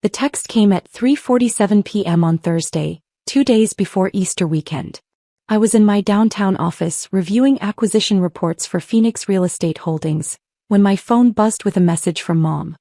The text came at 3:47 p.m. on Thursday, 2 days before Easter weekend. I was in my downtown office reviewing acquisition reports for Phoenix Real Estate Holdings, when my phone buzzed with a message from Mom.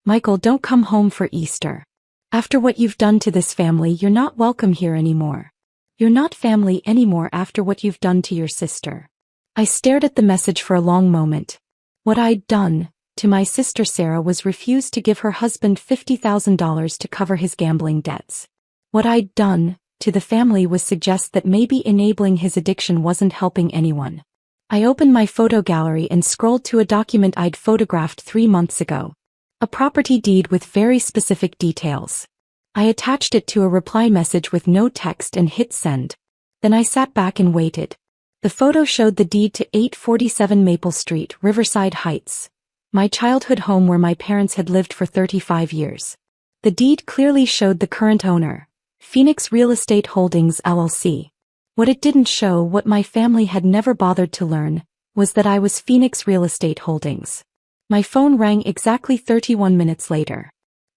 "Michael, don't come home for Easter. After what you've done to this family, you're not welcome here anymore. You're not family anymore after what you've done to your sister." I stared at the message for a long moment. What I'd done to my sister Sarah was refuse to give her husband $50,000 to cover his gambling debts. What I'd done to the family was suggest that maybe enabling his addiction wasn't helping anyone. I opened my photo gallery and scrolled to a document I'd photographed 3 months ago. A property deed with very specific details. I attached it to a reply message with no text and hit send. Then I sat back and waited. The photo showed the deed to 847 Maple Street, Riverside Heights, my childhood home where my parents had lived for 35 years. The deed clearly showed the current owner, Phoenix Real Estate Holdings LLC. What it didn't show, what my family had never bothered to learn, was that I was Phoenix Real Estate Holdings. My phone rang exactly 31 minutes later.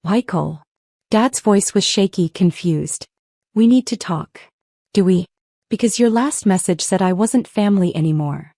"Michael." Dad's voice was shaky, confused. "We need to talk." "Do we?" "Because your last message said I wasn't family anymore."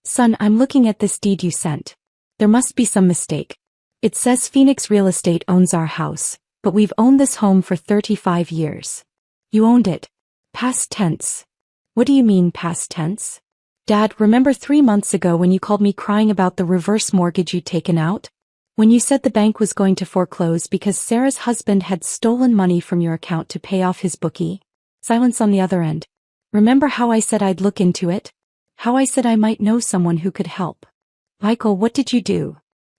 "Son, I'm looking at this deed you sent. There must be some mistake. It says Phoenix Real Estate owns our house, but we've owned this home for 35 years. You owned it. Past tense." "What do you mean past tense?" "Dad, remember 3 months ago when you called me crying about the reverse mortgage you'd taken out? When you said the bank was going to foreclose because Sarah's husband had stolen money from your account to pay off his bookie?" Silence on the other end. "Remember how I said I'd look into it? How I said I might know someone who could help?" "Michael, what did you do?"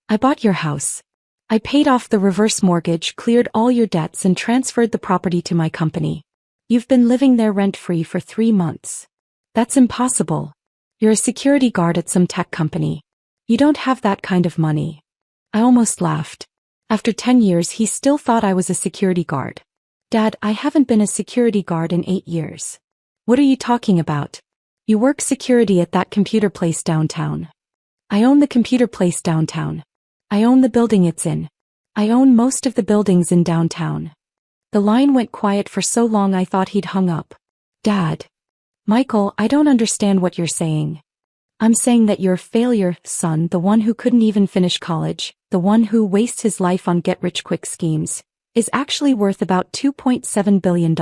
"I bought your house. I paid off the reverse mortgage, cleared all your debts and transferred the property to my company. You've been living there rent-free for 3 months. That's impossible. You're a security guard at some tech company. You don't have that kind of money." I almost laughed. After 10 years he still thought I was a security guard. "Dad, I haven't been a security guard in 8 years. What are you talking about? You work security at that computer place downtown." "I own the computer place downtown. I own the building it's in. I own most of the buildings in downtown." The line went quiet for so long I thought he'd hung up. "Dad." "Michael, I don't understand what you're saying." "I'm saying that your failure, son, the one who couldn't even finish college, the one who wastes his life on get-rich-quick schemes, is actually worth about $2.7 billion.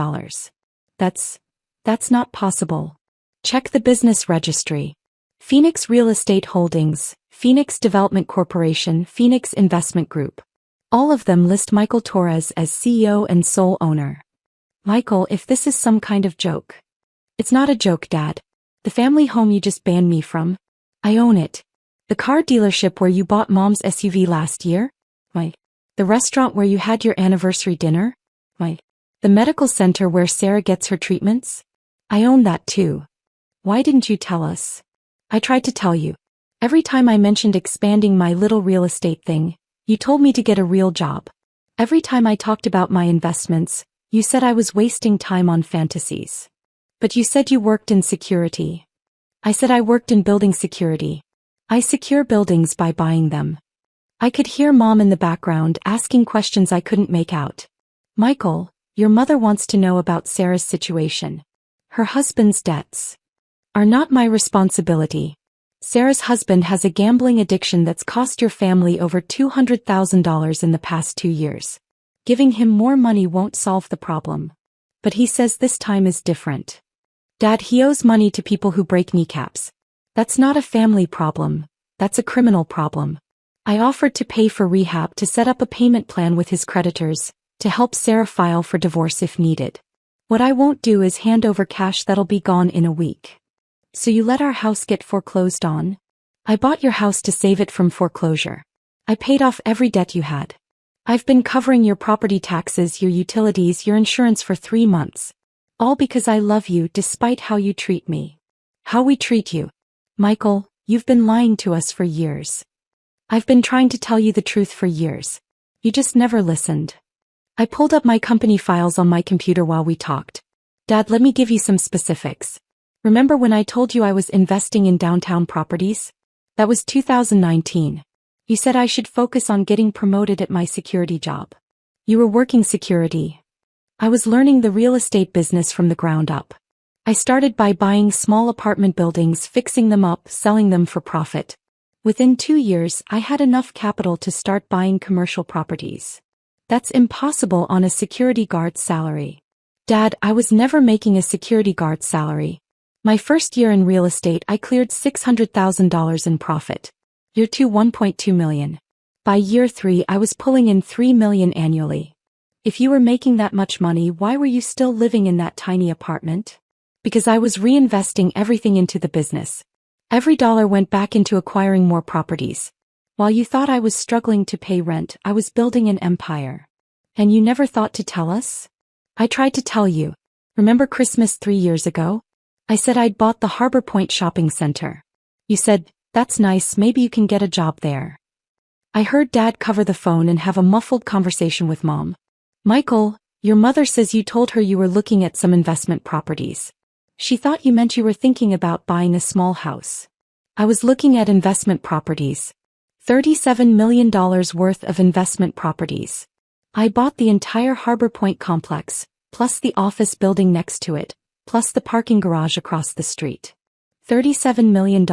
That's not possible. Check the business registry. Phoenix Real Estate Holdings, Phoenix Development Corporation, Phoenix Investment Group. All of them list Michael Torres as CEO and sole owner." "Michael, if this is some kind of joke." "It's not a joke, Dad. The family home you just banned me from, I own it. The car dealership where you bought Mom's SUV last year, the restaurant where you had your anniversary dinner, the medical center where Sarah gets her treatments, I own that too. Why didn't you tell us?" "I tried to tell you. Every time I mentioned expanding my little real estate thing, you told me to get a real job. Every time I talked about my investments, you said I was wasting time on fantasies. But you said you worked in security." "I said I worked in building security. I secure buildings by buying them." I could hear Mom in the background asking questions I couldn't make out. "Michael, your mother wants to know about Sarah's situation. Her husband's debts are not my responsibility. Sarah's husband has a gambling addiction that's cost your family over $200,000 in the past 2 years. Giving him more money won't solve the problem. But he says this time is different. Dad, he owes money to people who break kneecaps. That's not a family problem. That's a criminal problem. I offered to pay for rehab, to set up a payment plan with his creditors, to help Sarah file for divorce if needed. What I won't do is hand over cash that'll be gone in a week. So you let our house get foreclosed on? I bought your house to save it from foreclosure. I paid off every debt you had. I've been covering your property taxes, your utilities, your insurance for 3 months. All because I love you despite how you treat me. How we treat you. Michael, you've been lying to us for years. I've been trying to tell you the truth for years. You just never listened." I pulled up my company files on my computer while we talked. "Dad, let me give you some specifics. Remember when I told you I was investing in downtown properties? That was 2019. You said I should focus on getting promoted at my security job. You were working security. I was learning the real estate business from the ground up. I started by buying small apartment buildings, fixing them up, selling them for profit. Within 2 years, I had enough capital to start buying commercial properties. That's impossible on a security guard's salary. Dad, I was never making a security guard's salary. My first year in real estate, I cleared $600,000 in profit. Year 2, $1.2 million. By year 3, I was pulling in $3 million annually. If you were making that much money, why were you still living in that tiny apartment? Because I was reinvesting everything into the business. Every dollar went back into acquiring more properties. While you thought I was struggling to pay rent, I was building an empire. And you never thought to tell us? I tried to tell you. Remember Christmas 3 years ago? I said I'd bought the Harbor Point shopping center. You said, "That's nice, maybe you can get a job there." I heard Dad cover the phone and have a muffled conversation with Mom. "Michael, your mother says you told her you were looking at some investment properties. She thought you meant you were thinking about buying a small house." I was looking at investment properties. $37 million worth of investment properties. I bought the entire Harbor Point complex, plus the office building next to it, plus the parking garage across the street. $37 million?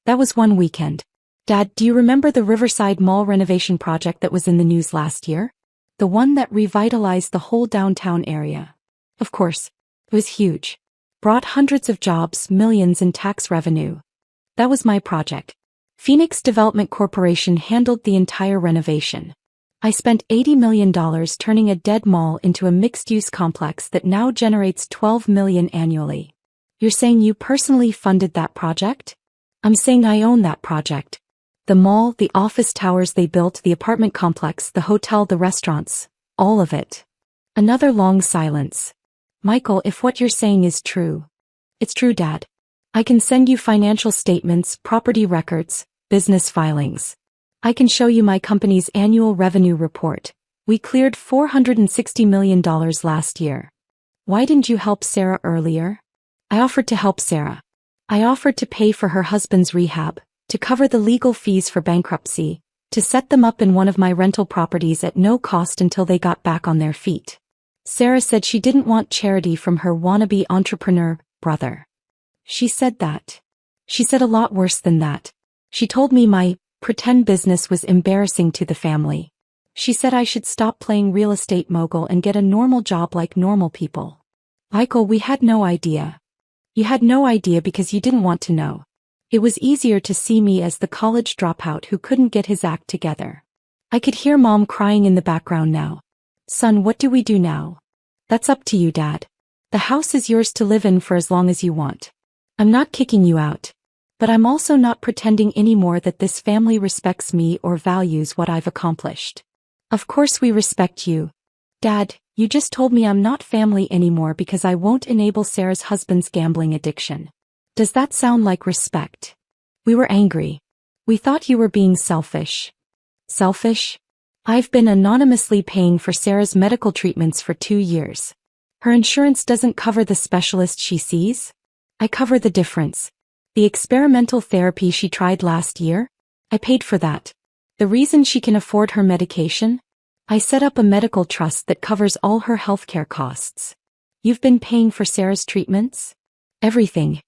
That was one weekend. Dad, do you remember the Riverside Mall renovation project that was in the news last year? The one that revitalized the whole downtown area. Of course. It was huge. Brought hundreds of jobs, millions in tax revenue. That was my project. Phoenix Development Corporation handled the entire renovation. I spent $80 million turning a dead mall into a mixed-use complex that now generates $12 million annually. You're saying you personally funded that project? I'm saying I own that project. The mall, the office towers they built, the apartment complex, the hotel, the restaurants, all of it. Another long silence. Michael, if what you're saying is true. It's true, Dad. I can send you financial statements, property records, business filings. I can show you my company's annual revenue report. We cleared $460 million last year. Why didn't you help Sarah earlier? I offered to help Sarah. I offered to pay for her husband's rehab, to cover the legal fees for bankruptcy, to set them up in one of my rental properties at no cost until they got back on their feet. Sarah said she didn't want charity from her wannabe entrepreneur brother. She said that. She said a lot worse than that. She told me my pretend business was embarrassing to the family. She said I should stop playing real estate mogul and get a normal job like normal people. Michael, we had no idea. You had no idea because you didn't want to know. It was easier to see me as the college dropout who couldn't get his act together. I could hear Mom crying in the background now. Son, what do we do now? That's up to you, Dad. The house is yours to live in for as long as you want. I'm not kicking you out. But I'm also not pretending anymore that this family respects me or values what I've accomplished. Of course we respect you. Dad, you just told me I'm not family anymore because I won't enable Sarah's husband's gambling addiction. Does that sound like respect? We were angry. We thought you were being selfish. Selfish? I've been anonymously paying for Sarah's medical treatments for 2 years. Her insurance doesn't cover the specialist she sees. I cover the difference. The experimental therapy she tried last year? I paid for that. The reason she can afford her medication? I set up a medical trust that covers all her healthcare costs. You've been paying for Sarah's treatments? Everything.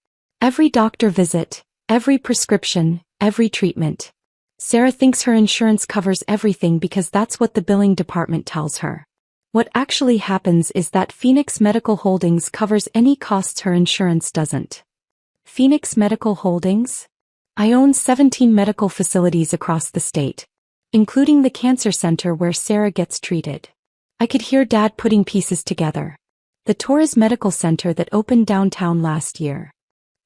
Every doctor visit, every prescription, every treatment. Sarah thinks her insurance covers everything because that's what the billing department tells her. What actually happens is that Phoenix Medical Holdings covers any costs her insurance doesn't. Phoenix Medical Holdings? I own 17 medical facilities across the state, including the cancer center where Sarah gets treated. I could hear Dad putting pieces together. The Torres Medical Center that opened downtown last year.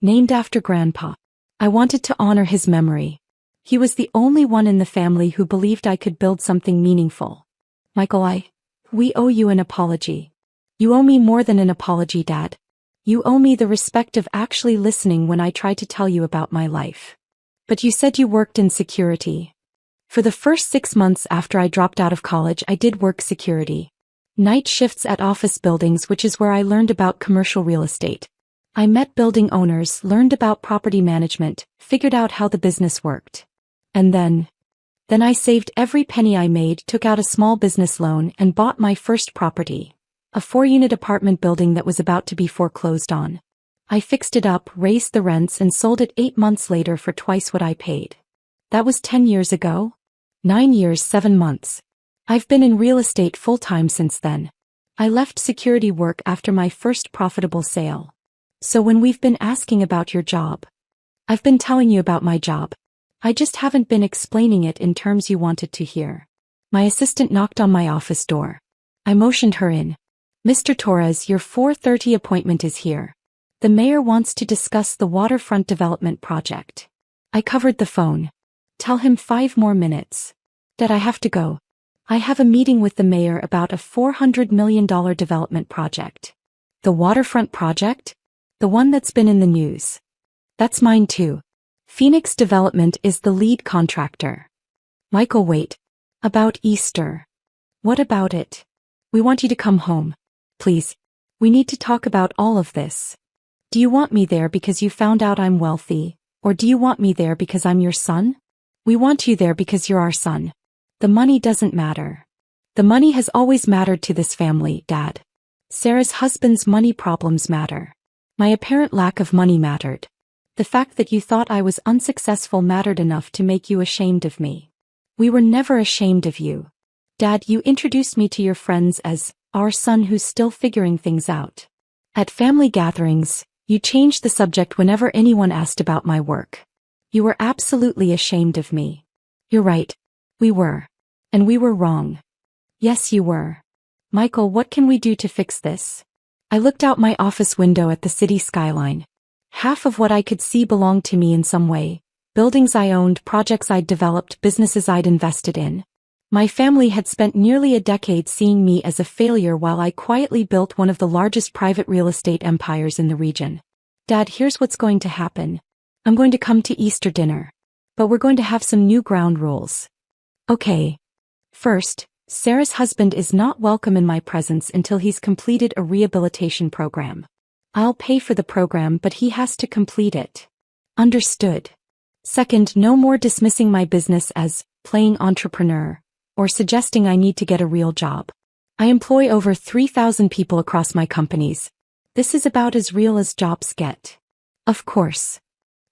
Named after Grandpa. I wanted to honor his memory. He was the only one in the family who believed I could build something meaningful. Michael, we owe you an apology. You owe me more than an apology, Dad. You owe me the respect of actually listening when I tried to tell you about my life. But you said you worked in security. For the first 6 months after I dropped out of college, I did work security. Night shifts at office buildings, which is where I learned about commercial real estate. I met building owners, learned about property management, figured out how the business worked. And then, Then I saved every penny I made, took out a small business loan, and bought my first property. A 4-unit apartment building that was about to be foreclosed on. I fixed it up, raised the rents, and sold it 8 months later for twice what I paid. That was 10 years ago? 9 years, 7 months. I've been in real estate full-time since then. I left security work after my first profitable sale. So when we've been asking about your job, I've been telling you about my job. I just haven't been explaining it in terms you wanted to hear. My assistant knocked on my office door. I motioned her in. Mr. Torres, your 4:30 appointment is here. The mayor wants to discuss the waterfront development project. I covered the phone. Tell him 5 more minutes. That I have to go. I have a meeting with the mayor about a $400 million development project. The waterfront project? The one that's been in the news. That's mine too. Phoenix Development is the lead contractor. Michael, wait. About Easter. What about it? We want you to come home. Please. We need to talk about all of this. Do you want me there because you found out I'm wealthy, or do you want me there because I'm your son? We want you there because you're our son. The money doesn't matter. The money has always mattered to this family, Dad. Sarah's husband's money problems matter. My apparent lack of money mattered. The fact that you thought I was unsuccessful mattered enough to make you ashamed of me. We were never ashamed of you. Dad, you introduced me to your friends as our son who's still figuring things out. At family gatherings, you changed the subject whenever anyone asked about my work. You were absolutely ashamed of me. You're right. We were. And we were wrong. Yes, you were. Michael, what can we do to fix this? I looked out my office window at the city skyline. Half of what I could see belonged to me in some way. Buildings I owned, projects I'd developed, businesses I'd invested in. My family had spent nearly a decade seeing me as a failure while I quietly built one of the largest private real estate empires in the region. Dad, here's what's going to happen. I'm going to come to Easter dinner. But we're going to have some new ground rules. Okay. First, Sarah's husband is not welcome in my presence until he's completed a rehabilitation program. I'll pay for the program, but he has to complete it. Understood. Second, no more dismissing my business as playing entrepreneur or suggesting I need to get a real job. I employ over 3,000 people across my companies. This is about as real as jobs get. Of course.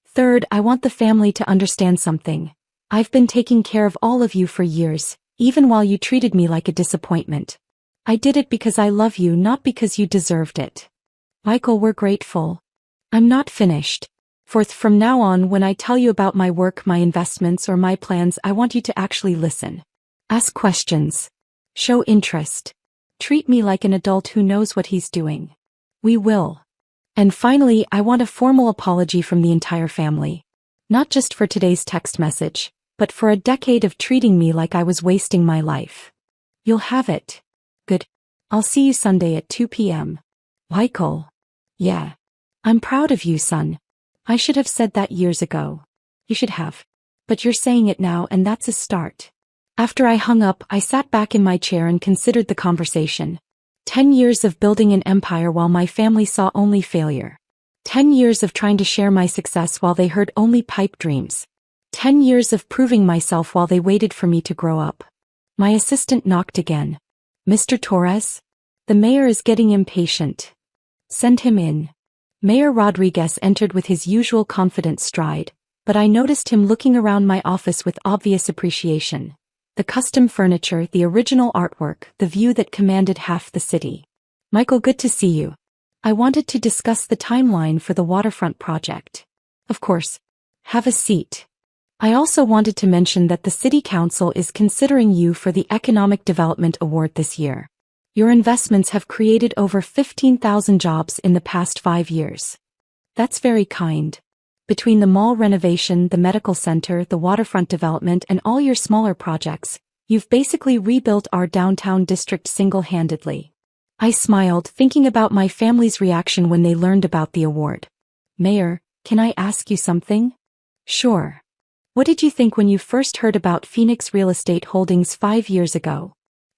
Third, I want the family to understand something. I've been taking care of all of you for years, even while you treated me like a disappointment. I did it because I love you, not because you deserved it. Michael, we're grateful. I'm not finished. Fourth, from now on, when I tell you about my work, my investments, or my plans, I want you to actually listen. Ask questions. Show interest. Treat me like an adult who knows what he's doing. We will. And finally, I want a formal apology from the entire family. Not just for today's text message, but for a decade of treating me like I was wasting my life. You'll have it. Good. I'll see you Sunday at 2 p.m. Michael. Yeah. I'm proud of you, son. I should have said that years ago. You should have. But you're saying it now, and that's a start. After I hung up, I sat back in my chair and considered the conversation. 10 years of building an empire while my family saw only failure. 10 years of trying to share my success while they heard only pipe dreams. 10 years of proving myself while they waited for me to grow up. My assistant knocked again. Mr. Torres? The mayor is getting impatient. Send him in. Mayor Rodriguez entered with his usual confident stride, but I noticed him looking around my office with obvious appreciation. The custom furniture, the original artwork, the view that commanded half the city. Michael, good to see you. I wanted to discuss the timeline for the waterfront project. Of course. Have a seat. I also wanted to mention that the City Council is considering you for the Economic Development Award this year. Your investments have created over 15,000 jobs in the past 5 years. That's very kind. Between the mall renovation, the medical center, the waterfront development, and all your smaller projects, you've basically rebuilt our downtown district single-handedly. I smiled, thinking about my family's reaction when they learned about the award. Mayor, can I ask you something? Sure. What did you think when you first heard about Phoenix Real Estate Holdings 5 years ago?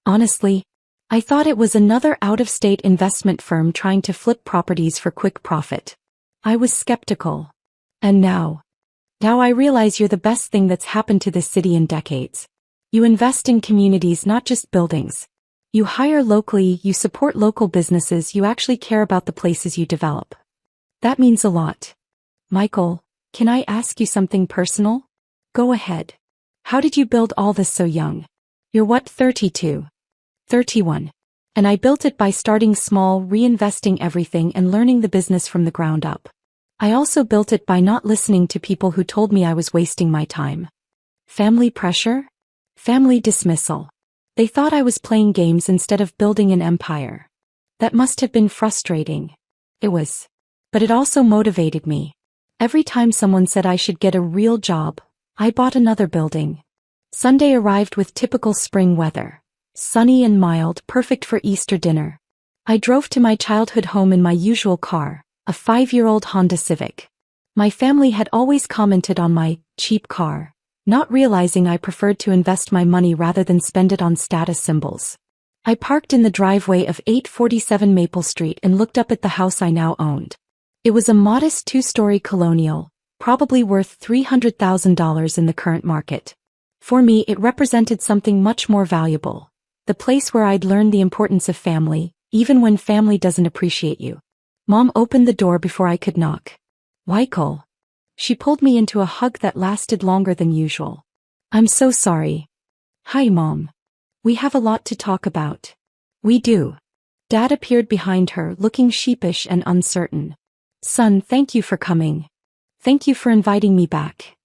Honestly, I thought it was another out-of-state investment firm trying to flip properties for quick profit. I was skeptical. And now, Now I realize you're the best thing that's happened to this city in decades. You invest in communities, not just buildings. You hire locally, you support local businesses, you actually care about the places you develop. That means a lot. Michael, can I ask you something personal? Go ahead. How did you build all this so young? You're what, 32? 31. And I built it by starting small, reinvesting everything and learning the business from the ground up. I also built it by not listening to people who told me I was wasting my time. Family pressure? Family dismissal. They thought I was playing games instead of building an empire. That must have been frustrating. It was. But it also motivated me. Every time someone said I should get a real job, I bought another building. Sunday arrived with typical spring weather. Sunny and mild, perfect for Easter dinner. I drove to my childhood home in my usual car, a 5-year-old Honda Civic. My family had always commented on my cheap car, not realizing I preferred to invest my money rather than spend it on status symbols. I parked in the driveway of 847 Maple Street and looked up at the house I now owned. It was a modest 2-story colonial, probably worth $300,000 in the current market. For me, it represented something much more valuable. The place where I'd learned the importance of family, even when family doesn't appreciate you. Mom opened the door before I could knock. Michael. She pulled me into a hug that lasted longer than usual. I'm so sorry. Hi, Mom. We have a lot to talk about. We do. Dad appeared behind her, looking sheepish and uncertain. Son, thank you for coming. Thank you for inviting me back.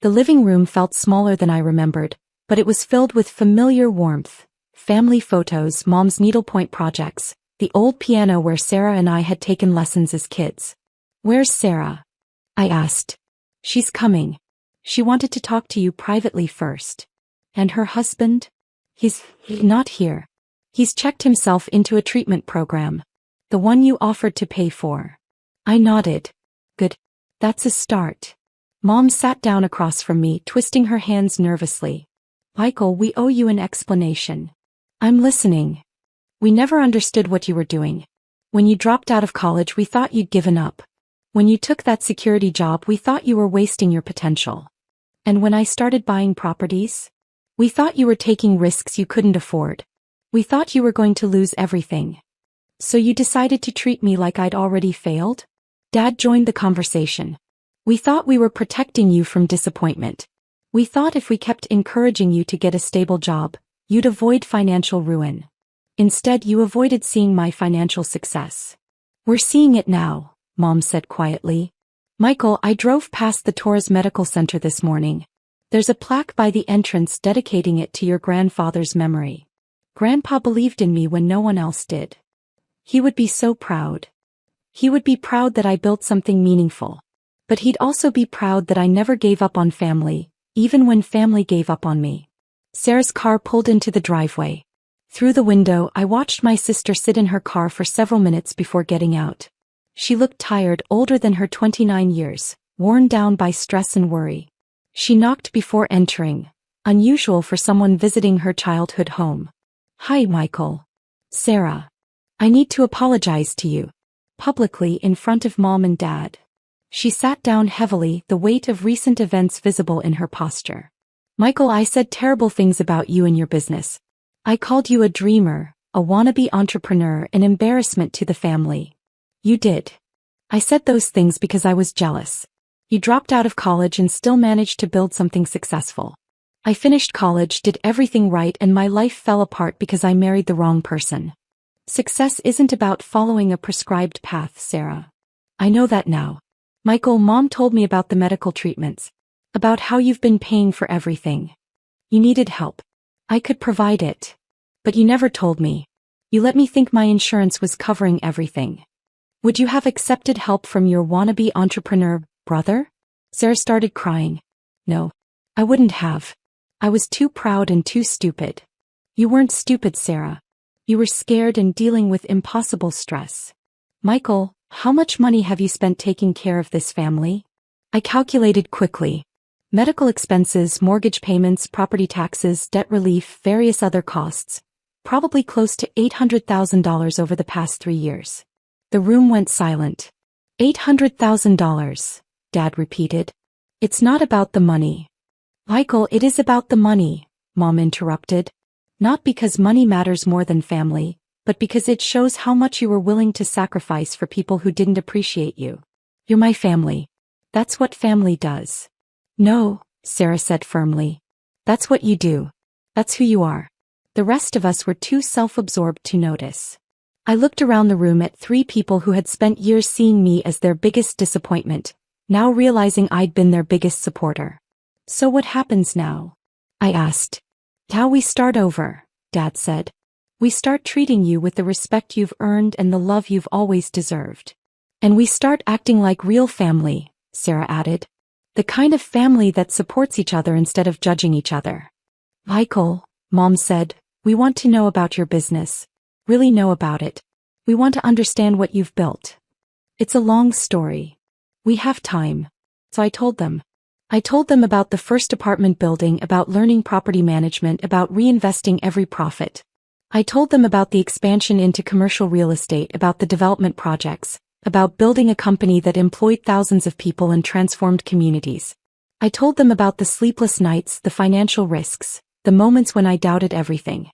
The living room felt smaller than I remembered, but it was filled with familiar warmth. Family photos, Mom's needlepoint projects, the old piano where Sarah and I had taken lessons as kids. Where's Sarah? I asked. She's coming. She wanted to talk to you privately first. And her husband? He's not here. He's checked himself into a treatment program. The one you offered to pay for. I nodded. Good. That's a start. Mom sat down across from me, twisting her hands nervously. Michael, we owe you an explanation. I'm listening. We never understood what you were doing. When you dropped out of college, we thought you'd given up. When you took that security job, we thought you were wasting your potential. And when I started buying properties, we thought you were taking risks you couldn't afford. We thought you were going to lose everything. So you decided to treat me like I'd already failed? Dad joined the conversation. We thought we were protecting you from disappointment. We thought if we kept encouraging you to get a stable job, you'd avoid financial ruin. Instead, you avoided seeing my financial success. We're seeing it now, Mom said quietly. Michael, I drove past the Torres Medical Center this morning. There's a plaque by the entrance dedicating it to your grandfather's memory. Grandpa believed in me when no one else did. He would be so proud. He would be proud that I built something meaningful. But he'd also be proud that I never gave up on family, even when family gave up on me. Sarah's car pulled into the driveway. Through the window, I watched my sister sit in her car for several minutes before getting out. She looked tired, older than her 29 years, worn down by stress and worry. She knocked before entering, unusual for someone visiting her childhood home. Hi, Michael. Sarah. I need to apologize to you. Publicly in front of Mom and Dad. She sat down heavily, the weight of recent events visible in her posture. Michael, I said terrible things about you and your business. I called you a dreamer, a wannabe entrepreneur, an embarrassment to the family. You did. I said those things because I was jealous. You dropped out of college and still managed to build something successful. I finished college, did everything right, and my life fell apart because I married the wrong person. Success isn't about following a prescribed path, Sarah. I know that now. Michael, Mom told me about the medical treatments. About how you've been paying for everything. You needed help. I could provide it. But you never told me. You let me think my insurance was covering everything. Would you have accepted help from your wannabe entrepreneur brother? Sarah started crying. No. I wouldn't have. I was too proud and too stupid. You weren't stupid, Sarah. You were scared and dealing with impossible stress. Michael, how much money have you spent taking care of this family? I calculated quickly. Medical expenses, mortgage payments, property taxes, debt relief, various other costs. Probably close to $800,000 over the past 3 years. The room went silent. $800,000, Dad repeated. It's not about the money. Michael, it is about the money, Mom interrupted. Not because money matters more than family, but because it shows how much you were willing to sacrifice for people who didn't appreciate you. You're my family. That's what family does. No, Sarah said firmly. That's what you do. That's who you are. The rest of us were too self-absorbed to notice. I looked around the room at 3 people who had spent years seeing me as their biggest disappointment, now realizing I'd been their biggest supporter. So what happens now? I asked. How we start over, Dad said. We start treating you with the respect you've earned and the love you've always deserved. And we start acting like real family, Sarah added. The kind of family that supports each other instead of judging each other. Michael, Mom said, we want to know about your business. Really know about it. We want to understand what you've built. It's a long story. We have time. So I told them. I told them about the first apartment building, about learning property management, about reinvesting every profit. I told them about the expansion into commercial real estate, about the development projects, about building a company that employed thousands of people and transformed communities. I told them about the sleepless nights, the financial risks, the moments when I doubted everything.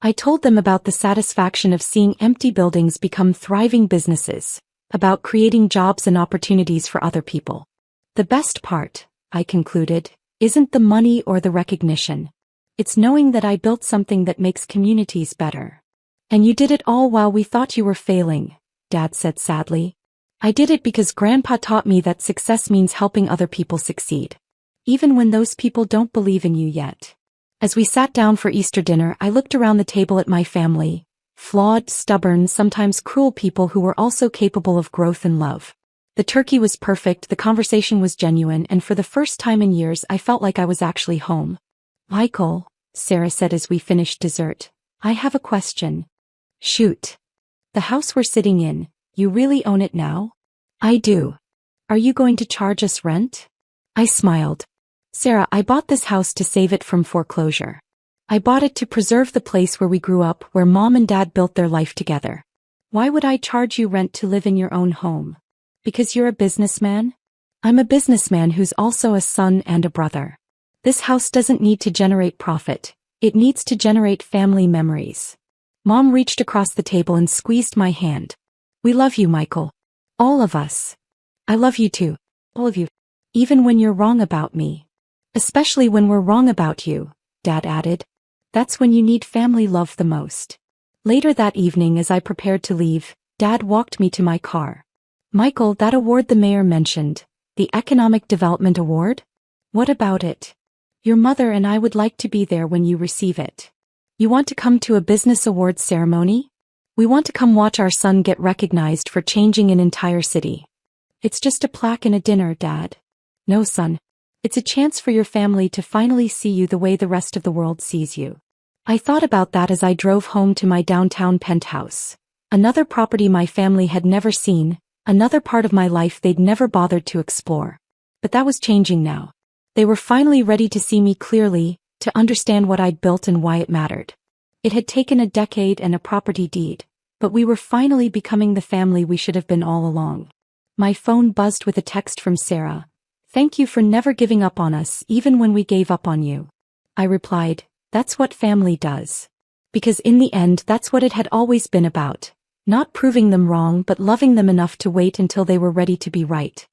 I told them about the satisfaction of seeing empty buildings become thriving businesses, about creating jobs and opportunities for other people. The best part, I concluded, isn't the money or the recognition. It's knowing that I built something that makes communities better. And you did it all while we thought you were failing, Dad said sadly. I did it because Grandpa taught me that success means helping other people succeed. Even when those people don't believe in you yet. As we sat down for Easter dinner, I looked around the table at my family. Flawed, stubborn, sometimes cruel people who were also capable of growth and love. The turkey was perfect, the conversation was genuine, and for the first time in years I felt like I was actually home. Michael, Sarah said as we finished dessert, I have a question. Shoot. The house we're sitting in, you really own it now? I do. Are you going to charge us rent? I smiled. Sarah, I bought this house to save it from foreclosure. I bought it to preserve the place where we grew up, where Mom and Dad built their life together. Why would I charge you rent to live in your own home? Because you're a businessman? I'm a businessman who's also a son and a brother. This house doesn't need to generate profit. It needs to generate family memories. Mom reached across the table and squeezed my hand. We love you, Michael. All of us. I love you too. All of you. Even when you're wrong about me. Especially when we're wrong about you, Dad added. That's when you need family love the most. Later that evening, as I prepared to leave, Dad walked me to my car. Michael, that award the mayor mentioned, the Economic Development Award? What about it? Your mother and I would like to be there when you receive it. You want to come to a business awards ceremony? We want to come watch our son get recognized for changing an entire city. It's just a plaque and a dinner, Dad. No, son. It's a chance for your family to finally see you the way the rest of the world sees you. I thought about that as I drove home to my downtown penthouse. Another property my family had never seen, another part of my life they'd never bothered to explore. But that was changing now. They were finally ready to see me clearly, to understand what I'd built and why it mattered. It had taken a decade and a property deed, but we were finally becoming the family we should have been all along. My phone buzzed with a text from Sarah. Thank you for never giving up on us, even when we gave up on you. I replied, that's what family does. Because in the end, that's what it had always been about. Not proving them wrong, but loving them enough to wait until they were ready to be right.